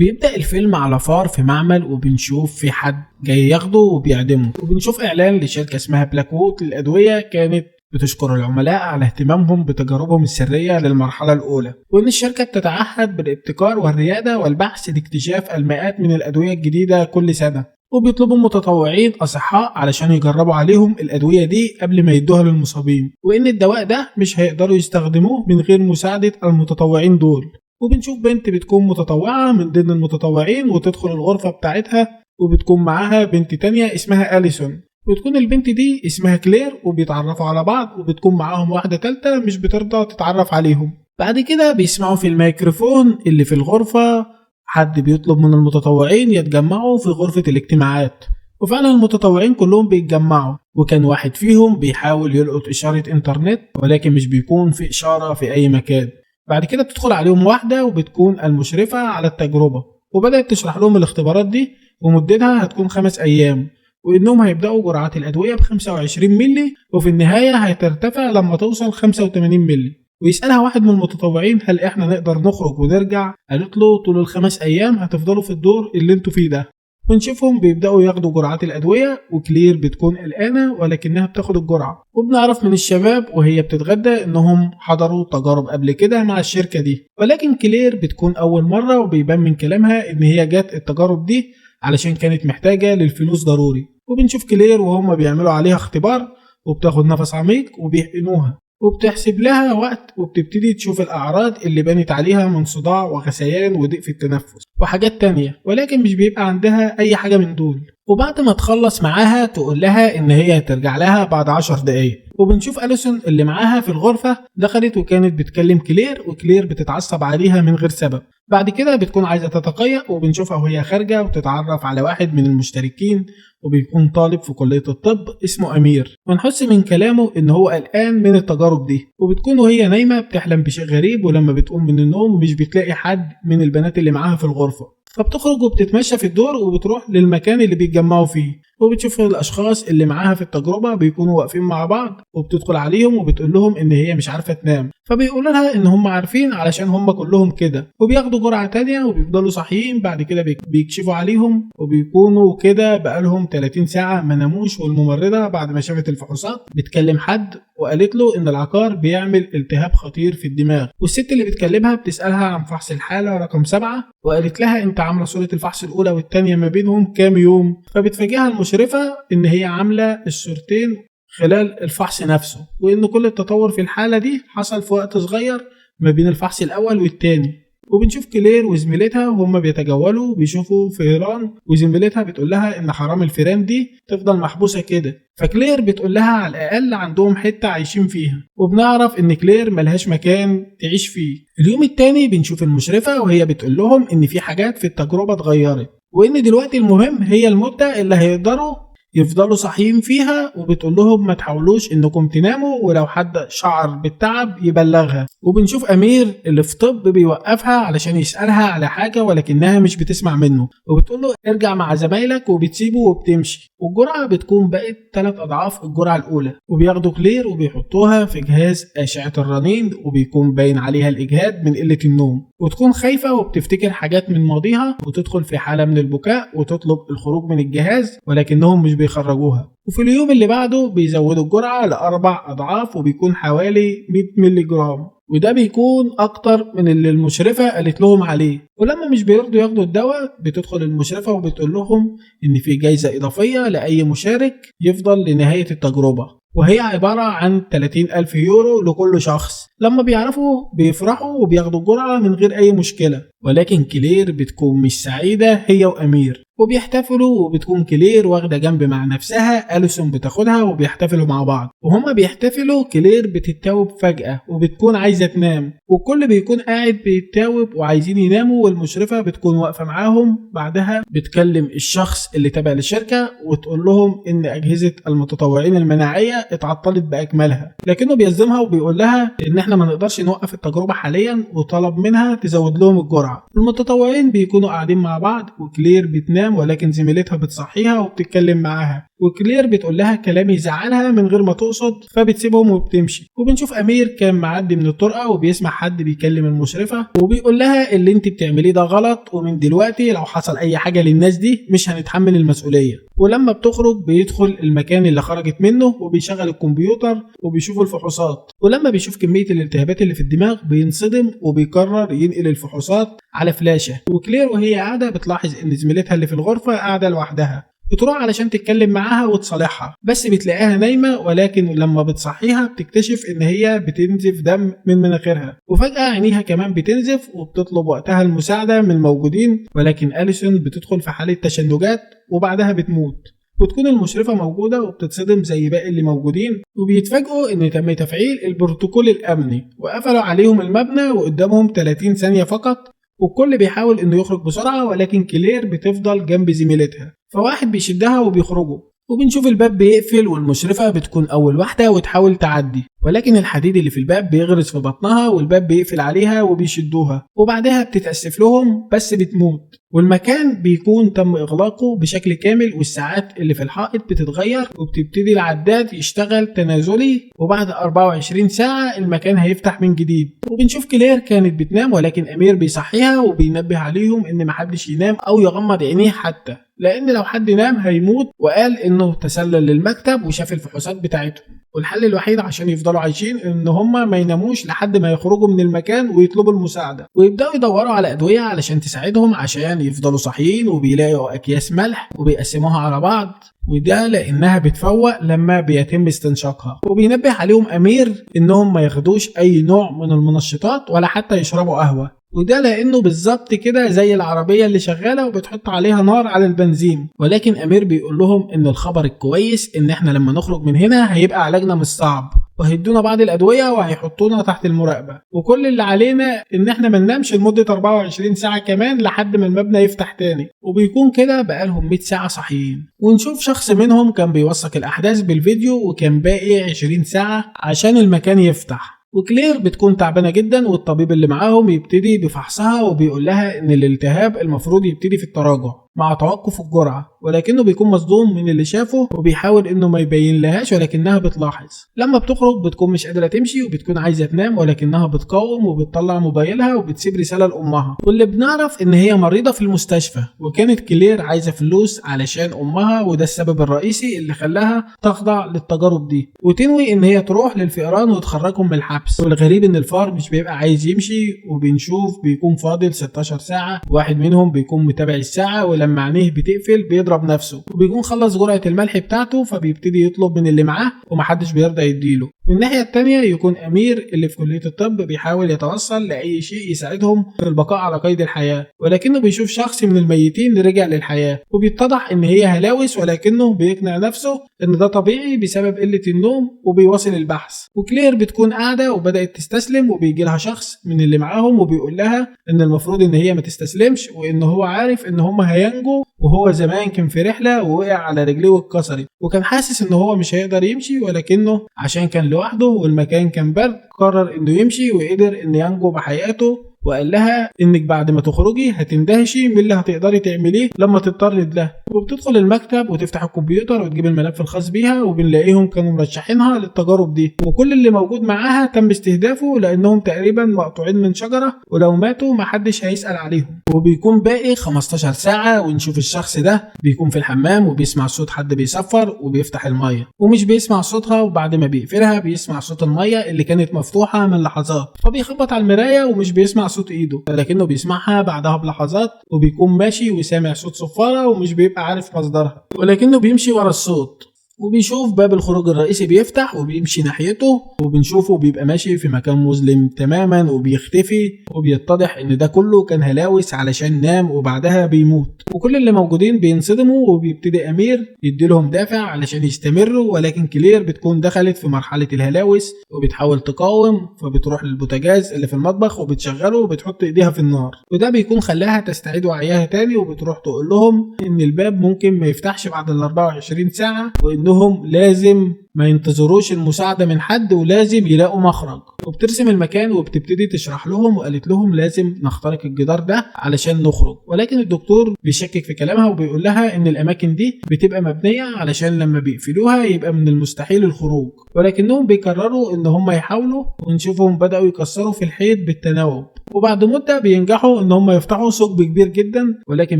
بيبدأ الفيلم على فار في معمل، وبنشوف في حد جاي ياخده وبيعدمه، وبنشوف إعلان لشركة اسمها بلاكوت للأدوية كانت بتشكر العملاء على اهتمامهم بتجاربهم السرية للمرحلة الأولى، وإن الشركة بتتعهد بالابتكار والريادة والبحث لاكتشاف المئات من الأدوية الجديدة كل سنة، وبيطلبوا متطوعين أصحاء علشان يجربوا عليهم الأدوية دي قبل ما يدوها للمصابين، وإن الدواء ده مش هيقدروا يستخدموه من غير مساعدة المتطوعين دول. وبنشوف بنت بتكون متطوعة من ضمن المتطوعين وتدخل الغرفة بتاعتها، وبتكون معاها بنت تانية اسمها أليسون، وتكون البنت دي اسمها كلير، وبيتعرفوا على بعض، وبتكون معاهم واحدة تالتة مش بترضى تتعرف عليهم. بعد كده بيسمعوا في الميكروفون اللي في الغرفة حد بيطلب من المتطوعين يتجمعوا في غرفة الاجتماعات، وفعلا المتطوعين كلهم بيتجمعوا، وكان واحد فيهم بيحاول يلقط إشارة إنترنت ولكن مش بيكون في إشارة في أي مكان. بعد كده بتدخل عليهم واحدة وبتكون المشرفة على التجربة، وبدأت تشرح لهم الاختبارات دي ومدتها هتكون 5 أيام، وإنهم هيبدأوا جرعات الأدوية ب25 ملي، وفي النهاية هترتفع لما توصل 85 ملي. ويسألها واحد من المتطوعين هل إحنا نقدر نخرج ونرجع؟ قالت له طول ال5 أيام هتفضلوا في الدور اللي انتوا فيه ده. ونشوفهم بيبدأوا ياخدوا جرعات الأدوية، وكلير بتكون قلقانة ولكنها بتاخد الجرعة، وبنعرف من الشباب وهي بتتغدى إنهم حضروا تجارب قبل كده مع الشركة دي، ولكن كلير بتكون أول مرة، وبيبان من كلامها إن هي جات التجارب دي علشان كانت محتاجة للفلوس ضروري. وبنشوف كلير وهم بيعملوا عليها اختبار، وبتاخد نفس عميق وبيحقنوها، وبتحسب لها وقت، وبتبتدي تشوف الأعراض اللي بانت عليها من صداع وغثيان وضيق في التنفس وحاجات تانية، ولكن مش بيبقى عندها أي حاجة من دول. وبعد ما تخلص معاها تقول لها إن هي هترجع لها بعد 10 دقايق. وبنشوف أليسون اللي معاها في الغرفة دخلت وكانت بتكلم كلير، وكلير بتتعصب عليها من غير سبب. بعد كده بتكون عايزة تتقيأ، وبنشوفها وهي خارجة وتتعرف على واحد من المشتركين، وبيكون طالب في كلية الطب اسمه أمير، ونحس من كلامه إن هو قلقان من التجارب دي. وبتكون وهي نايمة بتحلم بشيء غريب، ولما بتقوم من النوم مش بتلاقي حد من البنات اللي معاها في الغرفة، فبتخرج وبتتمشى في الدور، وبتروح للمكان اللي بيتجمعوا فيه، وبتشوف الأشخاص اللي معاها في التجربة بيكونوا واقفين مع بعض، وبتدخل عليهم وبتقول لهم إن هي مش عارفة تنام، فبيقولوا لها إن هم عارفين علشان هم كلهم كده، وبياخدوا جرعة تانية وبيفضلوا صاحيين. بعد كده بيكشفوا عليهم وبيكونوا كده بقالهم 30 ساعة ما ناموش. والممرضة بعد ما شافت الفحوصات بتكلم حد وقالت له إن العقار بيعمل التهاب خطير في الدماغ، والست اللي بتكلمها بتسألها عن فحص الحالة رقم 7، وقالت لها أنت عاملة صورة الفحص الأولى والتانية ما بينهم كام يوم؟ فبتفاجئها المشرفة إن هي عاملة الصورتين خلال الفحص نفسه، وإن كل التطور في الحالة دي حصل في وقت صغير ما بين الفحص الأول والتاني. وبنشوف كلير وزميلتها وهم بيتجولوا بيشوفوا فئران، وزميلتها بتقول لها إن حرام الفئران دي تفضل محبوسة كده، فكلير بتقول لها على الأقل عندهم حتة عايشين فيها. وبنعرف إن كلير ملهاش مكان تعيش فيه. اليوم التاني بنشوف المشرفة وهي بتقول لهم إن في حاجات في التجربة اتغيرت، وإن دلوقتي المهم هي المدة اللي هيقدروا يفضلوا صاحيين فيها، وبتقول لهم ما تحاولوش انكم تناموا، ولو حد شعر بالتعب يبلغها. وبنشوف امير اللي في طب بيوقفها علشان يسألها على حاجة ولكنها مش بتسمع منه، وبتقول له ارجع مع زمايلك، وبتسيبه وبتمشي. والجرعة بتكون بقت 3 أضعاف الجرعة الأولى. وبياخدوا كلير وبيحطوها في جهاز أشعة الرنين، وبيكون باين عليها الإجهاد من قلة النوم، وتكون خايفة وبتفتكر حاجات من ماضيها، وتدخل في حالة من البكاء وتطلب الخروج من الجهاز ولكنهم مش بيخرجوها. وفي اليوم اللي بعده بيزودوا الجرعة ل4 أضعاف، وبيكون حوالي 100 ملي جرام، وده بيكون أكتر من اللي المشرفة قالت لهم عليه. ولما مش بيرضوا ياخدوا الدواء بتدخل المشرفة وبتقول لهم إن في جايزة إضافية لأي مشارك يفضل لنهاية التجربة، وهي عبارة عن 30,000 يورو لكل شخص. لما بيعرفوا بيفرحوا وبياخدوا الجرعة من غير أي مشكلة، ولكن كلير بتكون مش سعيدة هي وأمير، وبيحتفلوا، وبتكون كلير واخدة جنب مع نفسها أليسون بتاخدها، وبيحتفلوا مع بعض. وهما بيحتفلوا كلير بتتاوب فجأة وبتكون عايزة تنام، والكل بيكون قاعد بيتاوب وعايزين يناموا، والمشرفة بتكون واقفة معاهم. بعدها بتكلم الشخص اللي تابع للشركة وتقول لهم إن أجهزة المتطوعين المناعية اتعطلت بأكملها، لكنه بيلزمها وبيقول لها إن احنا ما نقدرش نوقف التجربة حاليا، وطلب منها تزود لهم الجرعة. المتطوعين بيكونوا قاعدين مع بعض، وكلير بتنام ولكن زميلتها بتصحيها وبتتكلم معاها، وكلير بتقول لها كلام يزعلها من غير ما تقصد، فبتسيبهم وبتمشي. وبنشوف امير كان معدي من الطرقه وبيسمع حد بيكلم المشرفه وبيقول لها اللي انت بتعمليه ده غلط، ومن دلوقتي لو حصل اي حاجه للناس دي مش هنتحمل المسؤوليه. ولما بتخرج بيدخل المكان اللي خرجت منه وبيشغل الكمبيوتر وبيشوف الفحوصات، ولما بيشوف كميه الالتهابات اللي في الدماغ بينصدم وبيقرر ينقل الفحوصات على فلاشه. وكلير وهي قاعده بتلاحظ ان زميلتها اللي في الغرفه قاعده لوحدها، بتروح علشان تتكلم معاها وتصالحها، بس بتلاقيها نايمة، ولكن لما بتصحيها بتكتشف ان هي بتنزف دم من مناخيرها، وفجأة عينيها كمان بتنزف، وبتطلب وقتها المساعدة من الموجودين، ولكن أليسون بتدخل في حالة تشنجات وبعدها بتموت. وتكون المشرفة موجودة وبتتصدم زي باقي اللي موجودين، وبيتفاجئوا ان تم تفعيل البروتوكول الامني وقفلوا عليهم المبنى وقدامهم 30 ثانية فقط، والكل بيحاول انه يخرج بسرعة، ولكن كلير بتفضل جنب زميلتها، فواحد بيشدها وبيخرجوا. وبنشوف الباب بيقفل والمشرفة بتكون أول واحدة وتحاول تعدي، ولكن الحديد اللي في الباب بيغرز في بطنها والباب بيقفل عليها وبيشدوها، وبعدها بتتأسف لهم بس بتموت. والمكان بيكون تم إغلاقه بشكل كامل، والساعات اللي في الحائط بتتغير وبتبتدي العداد يشتغل تنازلي، وبعد 24 ساعة المكان هيفتح من جديد. وبنشوف كلير كانت بتنام، ولكن أمير بيصحيها وبينبه عليهم إن محدش ينام أو يغمض عينيه حتى، لأن لو حد نام هيموت، وقال إنه تسلل للمكتب وشاف الفحوصات بتاعتهم، والحل الوحيد عشان يفضلوا عايشين إن هما ما يناموش لحد ما يخرجوا من المكان ويطلبوا المساعدة، ويبدأوا يدوروا على أدوية علشان تساعدهم عشان يفضلوا صحيين، وبيلاقوا أكياس ملح وبيقسموها على بعض، وده لأنها بتفوق لما بيتم استنشاقها. وبينبه عليهم أمير إنهم ما ياخدوش أي نوع من المنشطات ولا حتى يشربوا قهوة، وده لأنه بالظبط كده زي العربية اللي شغالة وبتحط عليها نار على البنزين. ولكن أمير بيقول لهم إن الخبر الكويس إن إحنا لما نخرج من هنا هيبقى علاجنا مش صعب، وهيدونا بعض الأدوية وهيحطونا تحت المراقبة، وكل اللي علينا إن إحنا ما ننامش لمدة 24 ساعة كمان لحد ما المبنى يفتح تاني. وبيكون كده بقالهم 100 ساعة صحيين. ونشوف شخص منهم كان بيوثق الأحداث بالفيديو، وكان باقي 20 ساعة عشان المكان يفتح. وكلير بتكون تعبانة جدا، والطبيب اللي معاهم يبتدي بفحصها وبيقول لها ان الالتهاب المفروض يبتدي في التراجع مع توقف الجرعة، ولكنه بيكون مصدوم من اللي شافه وبيحاول انه ما يبين لهاش، ولكنها بتلاحظ. لما بتخرج بتكون مش قادرة تمشي وبتكون عايزة تنام، ولكنها بتقاوم وبتطلع موبايلها وبتسيب رسالة لأمها، واللي بنعرف ان هي مريضة في المستشفى، وكانت كلير عايزة فلوس علشان أمها، وده السبب الرئيسي اللي خلاها تخضع للتجارب دي، وتنوي ان هي تروح للفئران وتخرجهم من الحبس. والغريب ان الفار مش بيبقى عايز يمشي، وبنشوف بيكون فاضل 16 ساعة، واحد منهم بيكون متابع الساعة، ولما عينيه بتقفل بيضرب نفسه، وبيكون خلص جرعة الملح بتاعته، فبيبتدي يطلب من اللي معاه ومحدش بيرضى يديله. من الناحية التانية يكون أمير اللي في كلية الطب بيحاول يتوصل لأي شيء يساعدهم في البقاء على قيد الحياة، ولكنه بيشوف شخص من الميتين رجع للحياة، وبيتضح إن هي هلاوس، ولكنه بيقنع نفسه إن ده طبيعي بسبب قلة النوم، وبيواصل البحث. وكلير بتكون قاعدة وبدأت تستسلم، وبيجي لها شخص من اللي معاهم وبيقول لها إن المفروض إن هي ما تستسلمش، وإن هو عارف إن هم هينجوا، وهو زمان كان في رحلة ووقع على رجليه واتكسرت، وكان حاسس إن هو مش هيقدر يمشي، ولكنه عشان كان لوحده والمكان كان برد قرر إنه يمشي وقدر إنه ينجو بحياته. وقال لها انك بعد ما تخرجي هتندهشي من اللي هتقدري تعمليه لما تضطري لده. وبتدخل المكتب وتفتح الكمبيوتر وتجيب الملف الخاص بيها، وبنلاقيهم كانوا مرشحينها للتجارب دي، وكل اللي موجود معاها تم استهدافه لانهم تقريبا مقطوعين من شجرة، ولو ماتوا محدش هيسأل عليهم. وبيكون باقي 15 ساعة، ونشوف الشخص ده بيكون في الحمام وبيسمع صوت حد بيصفر وبيفتح المية، ومش بيسمع صوتها، وبعد ما بيقفلها بيسمع صوت المية اللي كانت مفتوحة من لحظات، فبيخبط على المراية ومش بيسمع صوت ايده، لكنه بيسمعها بعدها بلحظات، وبيكون ماشي وسامع صوت صفارة ومش بيبقى عارف مصدرها، ولكنه بيمشي ورا الصوت. وبيشوف باب الخروج الرئيسي بيفتح وبيمشي ناحيته، وبنشوفه بيبقى ماشي في مكان مظلم تماما وبيختفي، وبيتضح ان ده كله كان هلاوس علشان نام وبعدها بيموت. وكل اللي موجودين بينصدموا، وبيبتدي امير يديلهم دافع علشان يستمروا، ولكن كلير بتكون دخلت في مرحلة الهلاوس وبتحاول تقاوم، فبتروح للبوتاجاز اللي في المطبخ وبتشغله وبتحط ايديها في النار، وده بيكون خلاها تستعيد وعيها تاني، وبتروح تقول لهم ان الباب ممكن ما يفتحش بعد ال 24 ساعة، وانهم لازم ما ينتظروش المساعدة من حد ولازم يلاقوا مخرج. وبترسم المكان وبتبتدي تشرح لهم وقالت لهم لازم نخترق الجدار ده علشان نخرج، ولكن الدكتور بيشكك في كلامها وبيقول لها ان الاماكن دي بتبقى مبنية علشان لما بيقفلوها يبقى من المستحيل الخروج، ولكنهم بيقرروا ان هم يحاولوا، ونشوفهم بدأوا يكسروا في الحيط بالتناوب. وبعد مدة بينجحوا ان هم يفتحوا ثقب كبير جدا، ولكن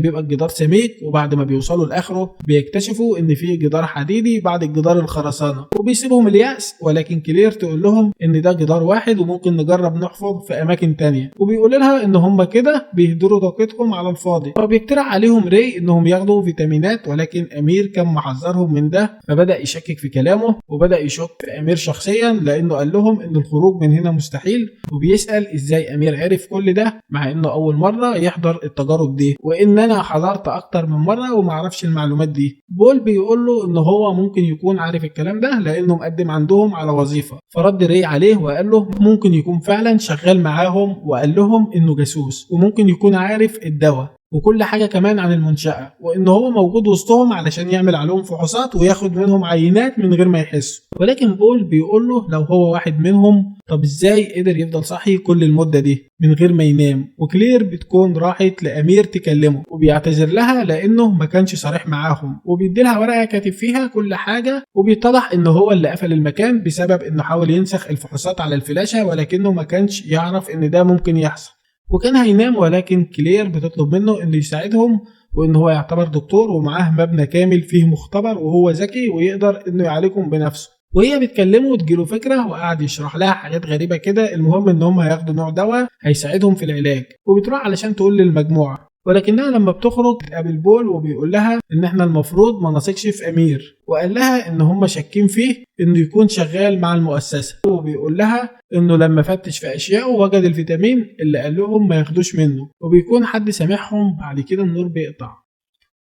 بيبقى الجدار سميك، وبعد ما بيوصلوا لاخره بيكتشفوا ان في جدار حديدي بعد الجدار الخرسانة، وبيسيبهم اليأس. ولكن كلير تقول لهم ان ده جدار واحد وممكن نجرب نحفر في اماكن تانية، وبيقول لها ان هم كده بيهدروا طاقتهم على الفاضي. فبيقترح عليهم ري انهم ياخدوا فيتامينات، ولكن امير كان محذرهم من ده، فبدأ يشكك في كلامه وبدأ يشك في امير شخصيا لانه قال لهم ان الخروج من هنا مستحيل، وبيسأل ازاي امير عرف كل ده مع انه اول مرة يحضر التجارب دي، وان انا حضرت اكتر من مرة ومعرفش المعلومات دي. بول بيقول له ان هو ممكن يكون عارف الكلام ده لانه مقدم عندهم على وظيفة. فرد ري عليه وقال له ممكن يكون فعلا شغال معاهم، وقال لهم انه جاسوس وممكن يكون عارف الدواء وكل حاجة كمان عن المنشأة، وإن هو موجود وسطهم علشان يعمل عليهم فحوصات وياخد منهم عينات من غير ما يحسوا. ولكن بول بيقول له لو هو واحد منهم طب إزاي قدر يفضل صحي كل المدة دي من غير ما ينام؟ وكلير بتكون راحت لأمير تكلمه وبيعتذر لها لأنه ما كانش صريح معاهم، وبيديلها ورقة كاتب فيها كل حاجة، وبيتضح إن هو اللي قفل المكان بسبب إنه حاول ينسخ الفحوصات على الفلاشة، ولكنه ما كانش يعرف إن ده ممكن يحصل وكان هينام. ولكن كلير بتطلب منه انه يساعدهم، وان هو يعتبر دكتور ومعاه مبنى كامل فيه مختبر وهو ذكي ويقدر انه يعالجهم بنفسه. وهي بتكلمه وتجيله فكره وقعد يشرح لها حاجات غريبه كده. المهم ان هم هياخدوا نوع دواء هيساعدهم في العلاج، وبتروح علشان تقول للمجموعه. ولكنها لما بتخرج تقابل بول وبيقول لها ان احنا المفروض ما نثقش في امير، وقال لها ان هم شاكين فيه انه يكون شغال مع المؤسسه. وبيقول لها انه لما فتش في اشياء وجد الفيتامين اللي قال لهم ما ياخدوش منه، وبيكون حد سامعهم. بعد كده النور بيقطع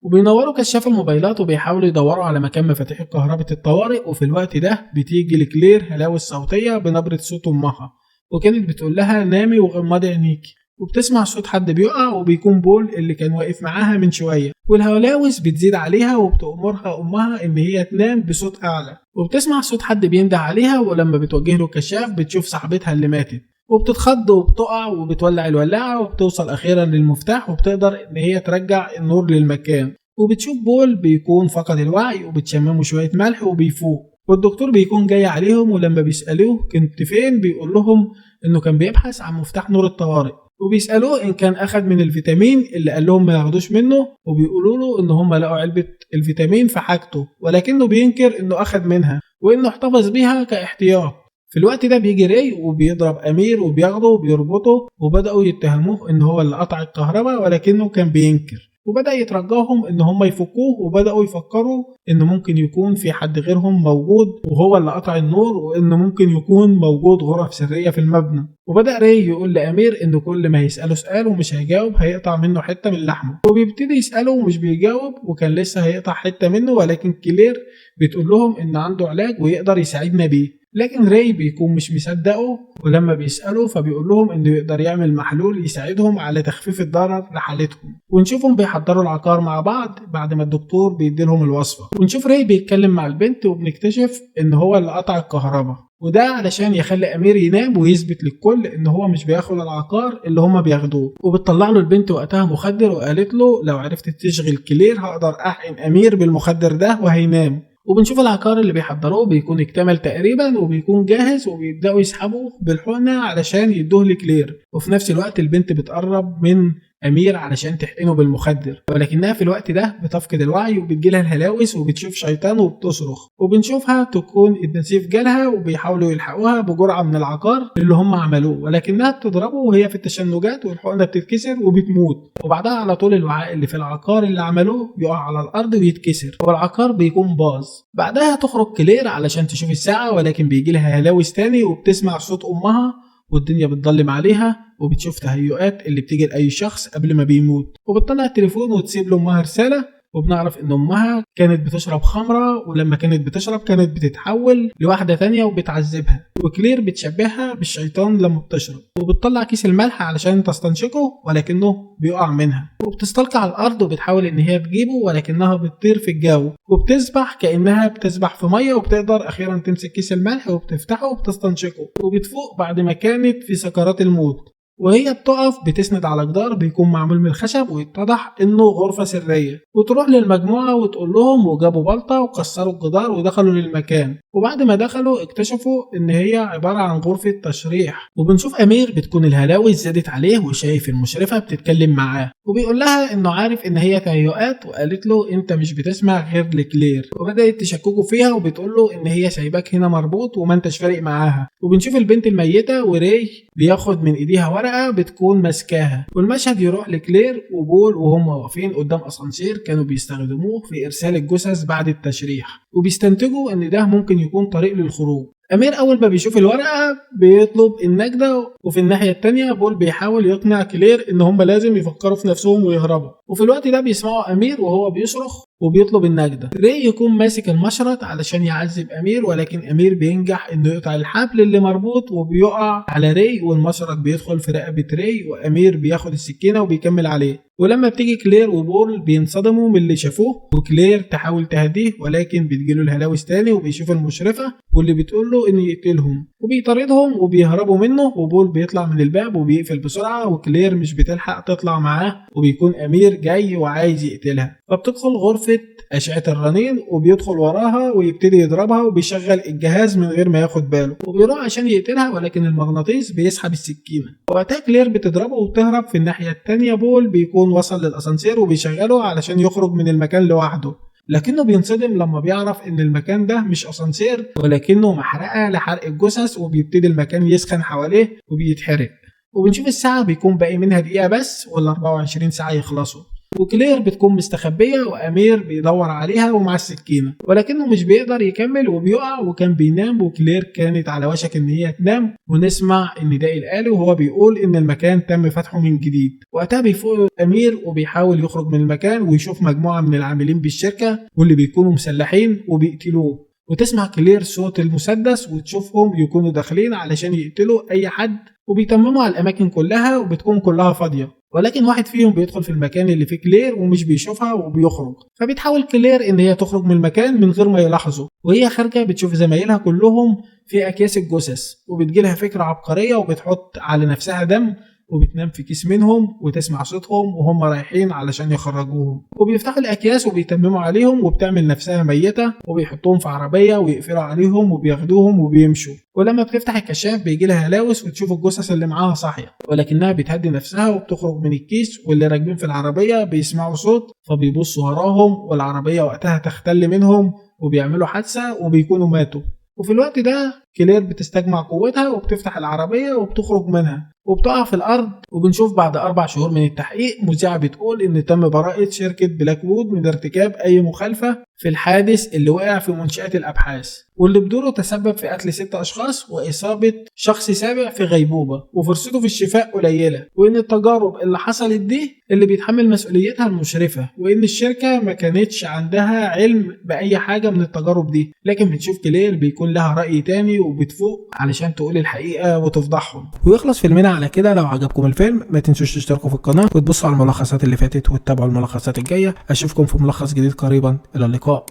وبينوروا كشاف الموبايلات وبيحاولوا يدوروا على مكان مفاتيح الكهرباء الطوارئ. وفي الوقت ده بتيجي لكلير هلاوس صوتيه بنبره صوت امها، وكانت بتقول لها نامي وغمضي عينيكي. وبتسمع صوت حد بيقع، وبيكون بول اللي كان واقف معاها من شويه. والهلاوس بتزيد عليها وبتأمرها امها ان هي تنام بصوت اعلى. وبتسمع صوت حد بينده عليها، ولما بتوجه له كشاف بتشوف صاحبتها اللي ماتت، وبتتخض وبتقع وبتولع الولاعة، وبتوصل أخيرا للمفتاح وبتقدر إن هي ترجع النور للمكان. وبتشوف بول بيكون فقد الوعي، وبتشممه شوية ملح وبيفوق. والدكتور بيكون جاي عليهم، ولما بيسألوه كنت فين بيقول لهم إنه كان بيبحث عن مفتاح نور الطوارئ. وبيسألوه إن كان أخد من الفيتامين اللي قال لهم ما ياخدوش منه، وبيقولوا له إن هم لقوا علبة الفيتامين في حاجته، ولكنه بينكر إنه أخد منها وإنه احتفظ بيها كاحتياط. في الوقت ده بيجي ري وبيضرب امير وبياخده وبيربطه، وبداوا يتهموه ان هو اللي قطع الكهرباء، ولكنه كان بينكر. وبدأ يترجاهم ان هم يفكوه، وبدأوا يفكروا ان ممكن يكون في حد غيرهم موجود وهو اللي قطع النور، وان ممكن يكون موجود غرف سرية في المبنى. وبدأ ري يقول لأمير ان كل ما يسأله سؤال ومش هيجاوب هيقطع منه حتة من لحمه، وبيبتدي يسأله ومش بيجاوب، وكان لسه هيقطع حتة منه. ولكن كلير بتقول لهم ان عنده علاج ويقدر يساعدنا بيه. لكن راي بيكون مش مصدقه، ولما بيسأله فبيقول لهم انه يقدر يعمل محلول يساعدهم على تخفيف الضرر لحالتهم. ونشوفهم بيحضروا العقار مع بعض بعد ما الدكتور بيديلهم الوصفة. ونشوف راي بيتكلم مع البنت، وبنكتشف ان هو اللي قطع الكهرباء، وده علشان يخلي امير ينام ويثبت للكل ان هو مش بياخد العقار اللي هما بياخدوه. وبتطلع له البنت وقتها مخدر، وقالت له لو عرفت تشغل كلير هقدر احقن امير بالمخدر ده وهينام. وبنشوف العقار اللي بيحضروه بيكون اكتمل تقريبا وبيكون جاهز، وبيبدأوا يسحبوه بالحقنة علشان يدوه لكلير. وفي نفس الوقت البنت بتقرب من أمير علشان تحقنه بالمخدر، ولكنها في الوقت ده بتفقد الوعي وبتجيلها الهلاوس وبتشوف شيطان وبتصرخ. وبنشوفها تكون النسيف جالها وبيحاولوا يلحقوها بجرعة من العقار اللي هم عملوه، ولكنها بتضربه وهي في التشنجات والحقنة بتتكسر وبتموت. وبعدها على طول الوعاء اللي في العقار اللي عملوه بيقع على الأرض ويتكسر، والعقار بيكون باظ. بعدها تخرج كلير علشان تشوف الساعة، ولكن بيجيلها هلاوس تاني وبتسمع صوت أمها، والدنيا بتضلم عليها، وبتشوف تهيؤات اللي بتيجي لأي شخص قبل ما بيموت. وبتطلع التليفون وتسيب لأمها رسالة وبنعرف ان امها كانت بتشرب خمرة، ولما كانت بتشرب كانت بتتحول لواحدة تانية وبتعذبها، وكلير بتشبهها بالشيطان لما بتشرب، وبتطلع كيس الملح علشان تستنشقه ولكنه بيقع منها، وبتستلقى على الارض وبتحاول ان هي تجيبه ولكنها بتطير في الجو، وبتسبح كأنها بتسبح في مية، وبتقدر اخيرا تمسك كيس الملح وبتفتحه وبتستنشقه، وبتفوق بعد ما كانت في سكرات الموت. وهي بتقف بتسند على جدار بيكون معمول من الخشب ويتضح انه غرفة سرية، وتروح للمجموعة وتقول لهم، وجابوا بلطة وكسروا الجدار ودخلوا للمكان، وبعد ما دخلوا اكتشفوا ان هي عبارة عن غرفة تشريح. وبنشوف امير بتكون الهلاوس زادت عليه وشايف المشرفة بتتكلم معاه، وبيقول لها انه عارف ان هي تهيؤات، وقالت له انت مش بتسمع غير لكلير، وبدأت تشككه فيها وبتقول له ان هي سايباك هنا مربوط وما انتش فارق معاها. وبنشوف البنت الميتة وري بياخد من ايديها ورقة بتكون ماسكاها، والمشهد يروح لكلير وبول وهم واقفين قدام اسانسير كانوا بيستخدموه في ارسال الجثث بعد التشريح، وبيستنتجوا ان ده ممكن يكون طريق للخروج. امير اول ما بيشوف الورقه بيطلب النجده، وفي الناحيه التانيه بول بيحاول يقنع كلير ان هم لازم يفكروا في نفسهم ويهربوا، وفي الوقت ده بيسمعوا امير وهو بيصرخ وبيطلب النجده. ري يكون ماسك المشرط علشان يعذب امير، ولكن امير بينجح انه يقطع الحبل اللي مربوط وبيقع على ري، والمشرط بيدخل في رقبه ري، وامير بياخد السكينه وبيكمل عليه. ولما بتيجي كلير وبول بينصدموا من اللي شافوه، وكلير تحاول تهديه ولكن بتجيله الهلاوس تاني، وبيشوف المشرفه واللي بتقول له انه يقتلهم، وبيطاردهم وبيهربوا منه، وبول بيطلع من الباب وبيقفل بسرعه، وكلير مش بتلحق تطلع معاه، وبيكون امير جاي وعايز يقتلها، فبتدخل غرفه أشعة الرنين وبيدخل وراها ويبتدي يضربها، وبيشغل الجهاز من غير ما ياخد باله، وبيروح عشان يقتلها ولكن المغناطيس بيسحب السكينة. وقتها كلير بتضربه وبتهرب. في الناحية التانية بول بيكون وصل للأسانسير وبيشغله علشان يخرج من المكان لوحده، لكنه بينصدم لما بيعرف ان المكان ده مش اسانسير ولكنه محرقة لحرق الجثث، وبيبتدي المكان يسخن حواليه وبيتحرق. وبنشوف الساعة بيكون باقي منها دقيقة بس ولا 24 ساعة يخلصوا، وكلير بتكون مستخبية وأمير بيدور عليها ومع السكينة، ولكنه مش بيقدر يكمل وبيقع، وكان بينام، وكلير كانت على وشك ان هي تنام، ونسمع النداء الآلي وهو بيقول ان المكان تم فتحه من جديد. وقتها بيفوق أمير وبيحاول يخرج من المكان ويشوف مجموعة من العاملين بالشركة واللي بيكونوا مسلحين وبيقتلوه، وتسمع كلير صوت المسدس وتشوفهم يكونوا داخلين علشان يقتلوا أي حد، وبيتمموا على الأماكن كلها وبتكون كلها فاضية، ولكن واحد فيهم بيدخل في المكان اللي فيه كلير ومش بيشوفها وبيخرج، فبتحاول كلير ان هي تخرج من المكان من غير ما يلاحظوا، وهي خارجة بتشوف زمايلها كلهم في أكياس الجثث، وبتجيلها فكرة عبقرية وبتحط على نفسها دم وبتنام في كيس منهم وتسمع صوتهم وهم رايحين علشان يخرجوهم، وبيفتحوا الأكياس وبيتمموا عليهم، وبتعمل نفسها ميتة وبيحطوهم في عربية ويقفلوا عليهم وبياخدوهم وبيمشوا. ولما بتفتح الكشاف بيجيلها هلاوس وتشوف الجثث اللي معاها صاحية، ولكنها بتهدي نفسها وبتخرج من الكيس، واللي راكبين في العربية بيسمعوا صوت فبيبصوا وراهم، والعربية وقتها تختل منهم وبيعملوا حادثة وبيكونوا ماتوا. وفي الوقت ده كلير بتستجمع قوتها وبتفتح العربية وبتخرج منها وبتقع في الأرض. وبنشوف بعد 4 شهور من التحقيق مذيعة بتقول إن تم براءة شركة بلاك وود من ارتكاب أي مخالفة في الحادث اللي وقع في منشأة الأبحاث، واللي بدوره تسبب في قتل 6 أشخاص وإصابة شخص سابع في غيبوبة، وفرصته في الشفاء قليلة، وإن التجارب اللي حصلت دي اللي بيتحمل مسؤوليتها المشرفة، وإن الشركة ما كانتش عندها علم بأي حاجة من التجارب دي. لكن بنشوف كلير بيكون لها رأي تاني وبتفوق علشان تقول الحقيقة وتفضحهم. ويخلص فيلمنا على كده. لو عجبكم الفيلم ما تنسوش تشتركوا في القناة وتبصوا على الملخصات اللي فاتت وتتابعوا الملخصات الجاية. أشوفكم في ملخص جديد قريبا. إلى اللقاء.